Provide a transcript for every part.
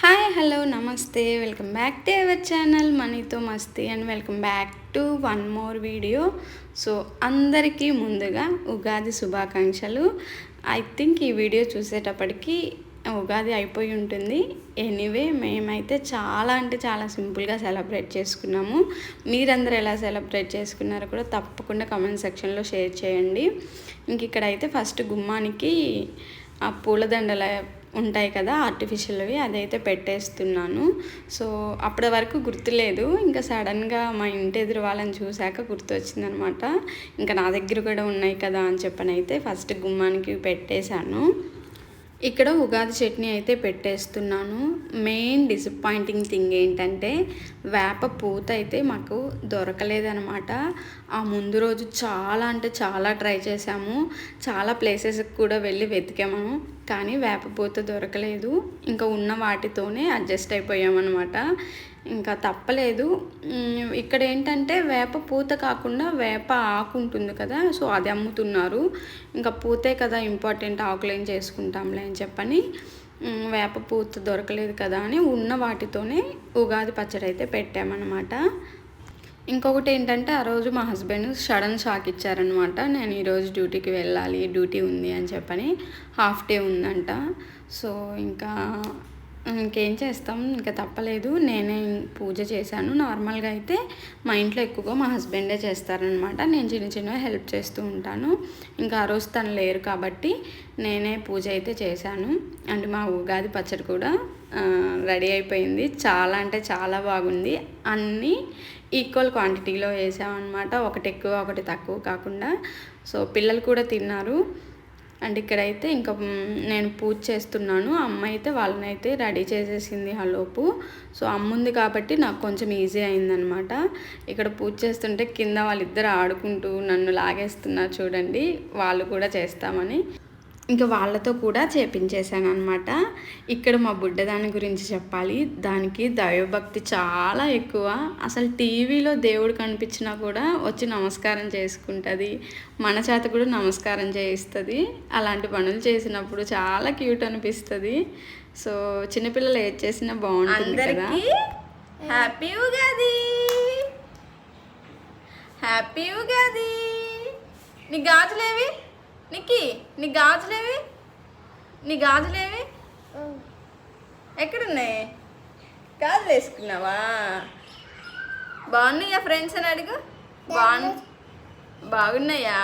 Hi hello నమస్తే welcome back to our channel మనీతో మస్తీ and welcome back to one more video. So అందరికీ ముందుగా ఉగాది శుభాకాంక్షలు. ఐ థింక్ ఈ వీడియో చూసేటప్పటికి ఉగాది అయిపోయి ఉంటుంది. ఎనీవే మేమైతే చాలా అంటే చాలా సింపుల్గా సెలబ్రేట్ చేసుకున్నాము. మీరందరూ ఎలా సెలబ్రేట్ చేసుకున్నారో కూడా తప్పకుండా కామెంట్ సెక్షన్లో షేర్ చేయండి. ఇంక ఇక్కడైతే ఫస్ట్ గుమ్మానికి ఆ పూలదండల ఉంటాయి కదా ఆర్టిఫిషియల్వి, అదైతే పెట్టేస్తున్నాను. సో అప్పటి వరకు గుర్తులేదు, ఇంకా సడన్గా మా ఇంటి ఎదురు వాళ్ళని చూశాక గుర్తొచ్చిందనమాట. ఇంకా నా దగ్గర కూడా ఉన్నాయి కదా అని చెప్పనైతే ఫస్ట్ గుమ్మానికి పెట్టేశాను. ఇక్కడ ఉగాది చట్నీ అయితే పెట్టేస్తున్నాను. మెయిన్ డిసప్పాయింటింగ్ థింగ్ ఏంటంటే వేప పూత అయితే మాకు దొరకలేదనమాట. ఆ ముందు రోజు చాలా అంటే చాలా ట్రై చేసాము, చాలా ప్లేసెస్కి కూడా వెళ్ళి వెతికాము, కానీ వేప పూత దొరకలేదు. ఇంకా ఉన్న వాటితోనే అడ్జస్ట్ అయిపోయామన్నమాట. ఇంకా తప్పలేదు. ఇక్కడ ఏంటంటే వేప పూత కాకుండా వేప ఆకు ఉంటుంది కదా, సో అది అమ్ముతున్నారు. ఇంకా పూతే కదా ఇంపార్టెంట్, ఆకులు ఏం చేసుకుంటాంలే అని చెప్పని వేప పూత దొరకలేదు కదా అని ఉన్న వాటితోనే ఉగాది పచ్చడి అయితే పెట్టామన్నమాట. ఇంకొకటి ఏంటంటే ఆ రోజు మా హస్బెండ్ సడన్ షాక్ ఇచ్చారనమాట. నేను ఈరోజు డ్యూటీకి వెళ్ళాలి, డ్యూటీ ఉంది అని చెప్పని, హాఫ్ డే ఉందంట. సో ఇంకేం చేస్తాం, ఇంకా తప్పలేదు. నేనే పూజ చేశాను. నార్మల్గా అయితే మా ఇంట్లో ఎక్కువగా మా హస్బెండే చేస్తారనమాట. నేను చిన్న చిన్నగా హెల్ప్ చేస్తూ ఉంటాను. ఇంకా ఆ రోజు తను లేరు కాబట్టి నేనే పూజ అయితే చేశాను. అండ్ మా ఉగాది పచ్చడి కూడా రెడీ అయిపోయింది. చాలా అంటే చాలా బాగుంది. అన్నీ ఈక్వల్ క్వాంటిటీలో వేసామన్నమాట, ఒకటి ఎక్కువ ఒకటి తక్కువ కాకుండా. సో పిల్లలు కూడా తిన్నారు. అండ్ ఇక్కడైతే ఇంకా నేను పూజ చేస్తున్నాను. అమ్మ అయితే వాళ్ళనైతే రెడీ చేసేసింది ఆలోపు. సో అమ్మ ఉంది కాబట్టి నాకు కొంచెం ఈజీ అయిందనమాట. ఇక్కడ పూజ చేస్తుంటే కింద వాళ్ళిద్దరు ఆడుకుంటూ నన్ను లాగేస్తున్నారు చూడండి, వాళ్ళు కూడా చేస్తామని ఇంకా వాళ్ళతో కూడా చేపించేశాను అనమాట. ఇక్కడ మా బుడ్డదాని గురించి చెప్పాలి. దానికి దైవభక్తి చాలా ఎక్కువ. అసలు టీవీలో దేవుడు కనిపించినా కూడా వచ్చి నమస్కారం చేసుకుంటుంది, మన చేత కూడా నమస్కారం చేయిస్తుంది. అలాంటి పనులు చేసినప్పుడు చాలా క్యూట్ అనిపిస్తుంది. సో చిన్నపిల్లలు ఏది చేసినా బాగుంటుంది కదా. Happy Ugadi, happy Ugadi. నీ గాజులేవి నిక్కి, నీ గాజులేవి, నీ గాజులేవి ఎక్కడున్నాయి? గాజులు వేసుకున్నావా? బాగున్నాయా ఫ్రెండ్స్ అని అడుగు. బాగున్నాయా?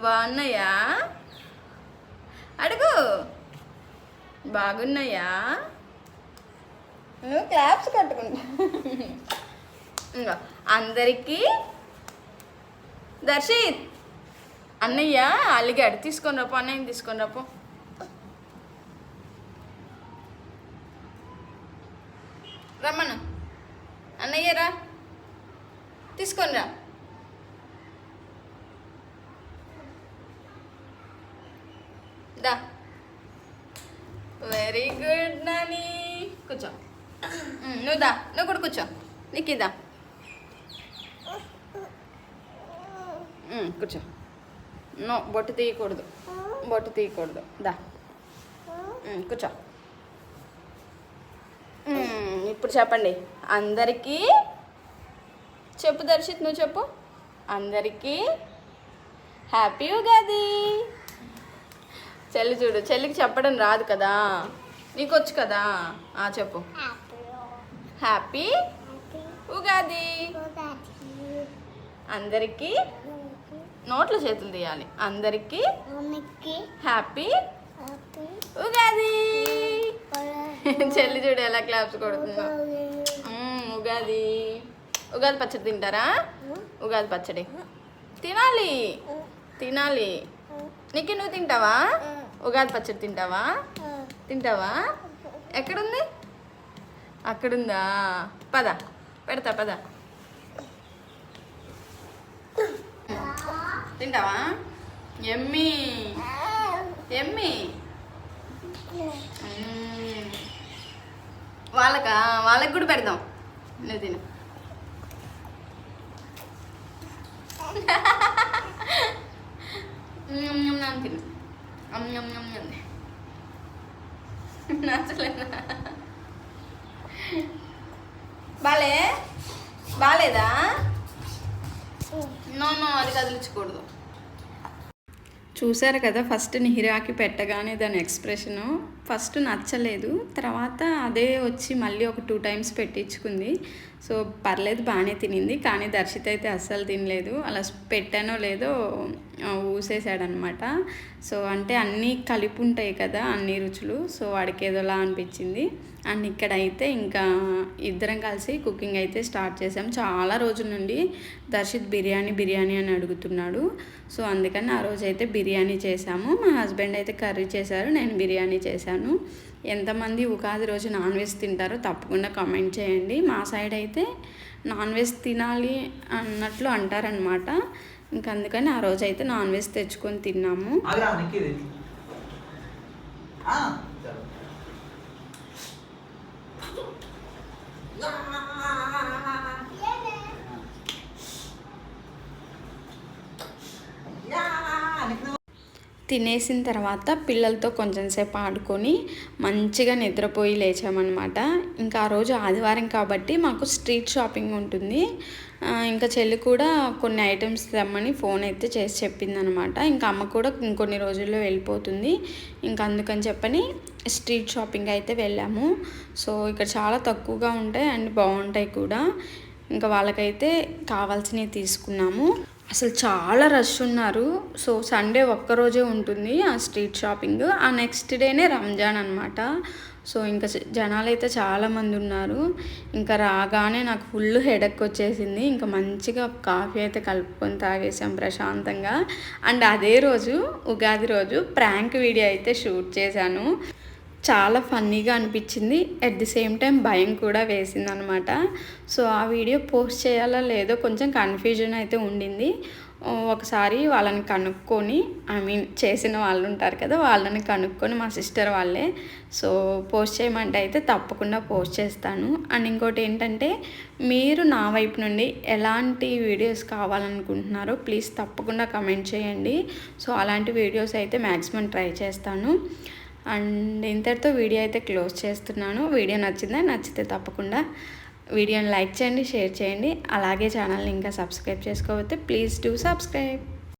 బాగున్నాయా అడుగు. బాగున్నాయా? నువ్వు క్లాప్స్ కట్టుకుంటా. ఇంకా అందరికీ దర్శిత్ అన్నయ్య అలిగాడు, తీసుకొని రాపో, అన్నయ్యని తీసుకొని రాపో. రమ్మను, అన్నయ్య రా, తీసుకొని రా. దా, వెరీ గుడ్ నాని. కూర్చో, నువ్వు దా, నువ్వు కూడా కూర్చో. నీకు దా, కూర్చో. నో, బొట్టు తీయకూడదు, బొట్టు తీయకూడదు. దా, కూర్చో. ఇప్పుడు చెప్పండి అందరికీ. చెప్పు దర్శిత్, నువ్వు చెప్పు. అందరికీ హ్యాపీ ఉగాది. చెల్లి చూడు, చెల్లికి చెప్పడం రాదు కదా, నీకు వచ్చు కదా. చెప్పు. హ్యాపీ ఉగాది. అందరికీ నోట్లో చేతులు తీయాలి. అందరికీ హ్యాపీ ఉగాది. చెల్లి చూడు ఎలా క్లాప్స్ కొడుతుందో. ఉగాది, ఉగాది పచ్చడి తింటారా? ఉగాది పచ్చడి తినాలి, తినాలి. నీకు నువ్వు తింటావా? ఉగాది పచ్చడి తింటావా? తింటావా? ఎక్కడుంది? అక్కడుందా? పద పెడతా, పద. తింటావా? ఎమ్మి ఎమ్మి. వాళ్ళకి కూడా పెడదాం, నువ్వు తిను. తిను. నచ్చలేదా? బాలేదా? నో అది కదిలించకూడదు. చూసారు కదా, ఫస్ట్ నిహిరాకి పెట్టగానే దాని ఎక్స్ప్రెషను ఫస్ట్ నచ్చలేదు, తర్వాత అదే వచ్చి మళ్ళీ ఒక 2 టైమ్స్ పెట్టించుకుంది. సో పర్లేదు, బాగానే తినింది. కానీ దర్శిత్ అయితే అస్సలు తినలేదు. అలా పెట్టానో లేదో ఊసేసాడనమాట. సో అంటే అన్నీ కలిపి ఉంటాయి కదా, అన్ని రుచులు. సో వాడికి ఏదోలా అనిపించింది. అండ్ ఇక్కడైతే ఇంకా ఇద్దరం కలిసి కుకింగ్ అయితే స్టార్ట్ చేసాం. చాలా రోజుల నుండి దర్శిత్ బిర్యానీ అని అడుగుతున్నాడు. సో అందుకని ఆ రోజు అయితే బిర్యానీ చేశాము. మా హస్బెండ్ అయితే కర్రీ చేశారు, నేను బిర్యానీ చేశాను. ఎంతమంది ఉగాది రోజు నాన్ వెజ్ తింటారో తప్పకుండా కామెంట్ చేయండి. మా సైడ్ అయితే నాన్ వెజ్ తినాలి అన్నట్లు అంటారనమాట. ఇంకా అందుకని ఆ రోజు అయితే నాన్ వెజ్ తెచ్చుకొని తిన్నాము. తినేసిన తర్వాత పిల్లలతో కొంచెం సేపు ఆడుకొని మంచిగా నిద్రపోయి లేచామన్నమాట. ఇంకా ఆ రోజు ఆదివారం కాబట్టి మాకు స్ట్రీట్ షాపింగ్ ఉంటుంది. ఇంకా చెల్లి కూడా కొన్ని ఐటమ్స్ తెమ్మని ఫోన్ అయితే చేసి చెప్పిందనమాట. ఇంకా అమ్మ కూడా ఇంకొన్ని రోజుల్లో వెళ్ళిపోతుంది. ఇంకా అందుకని చెప్పని స్ట్రీట్ షాపింగ్ అయితే వెళ్ళాము. సో ఇక్కడ చాలా తక్కువగా ఉంటాయి అండ్ బాగుంటాయి కూడా. ఇంకా వాళ్ళకైతే కావాల్సినవి తీసుకున్నాము. అసలు చాలా రష్ ఉన్నారు. సో సండే ఒక్కరోజే ఉంటుంది ఆ స్ట్రీట్ షాపింగ్. ఆ నెక్స్ట్ డేనే రంజాన్ అనమాట. సో ఇంకా జనాలు అయితే చాలామంది ఉన్నారు. ఇంకా రాగానే నాకు ఫుల్ హెడేక్ వచ్చేసింది. ఇంకా మంచిగా కాఫీ అయితే కలుపుకొని తాగేసాం ప్రశాంతంగా. అండ్ అదే రోజు ఉగాది రోజు ప్రాంక్ వీడియో అయితే షూట్ చేశాను. చాలా ఫన్నీగా అనిపించింది, అట్ ది సేమ్ టైం భయం కూడా వేసింది అనమాట. సో ఆ వీడియో పోస్ట్ చేయాలా లేదో కొంచెం కన్ఫ్యూజన్ అయితే ఉండింది. ఒకసారి వాళ్ళని కనుక్కొని, చేసిన వాళ్ళు ఉంటారు కదా, వాళ్ళని కనుక్కొని, మా సిస్టర్ వాళ్ళే, సో పోస్ట్ చేయమంటే అయితే తప్పకుండా పోస్ట్ చేస్తాను. అండ్ ఇంకోటి ఏంటంటే, మీరు నా వైపు నుండి ఎలాంటి వీడియోస్ కావాలనుకుంటున్నారో ప్లీజ్ తప్పకుండా కమెంట్ చేయండి. సో అలాంటి వీడియోస్ అయితే మ్యాక్సిమం ట్రై చేస్తాను. అండ్ ఇంతటితో వీడియో అయితే క్లోజ్ చేస్తున్నాను. వీడియో నచ్చితే తప్పకుండా వీడియోని లైక్ చేయండి, షేర్ చేయండి. అలాగే ఛానల్ని ఇంకా సబ్స్క్రైబ్ చేసుకోకపోతే ప్లీజ్ డూ సబ్స్క్రైబ్.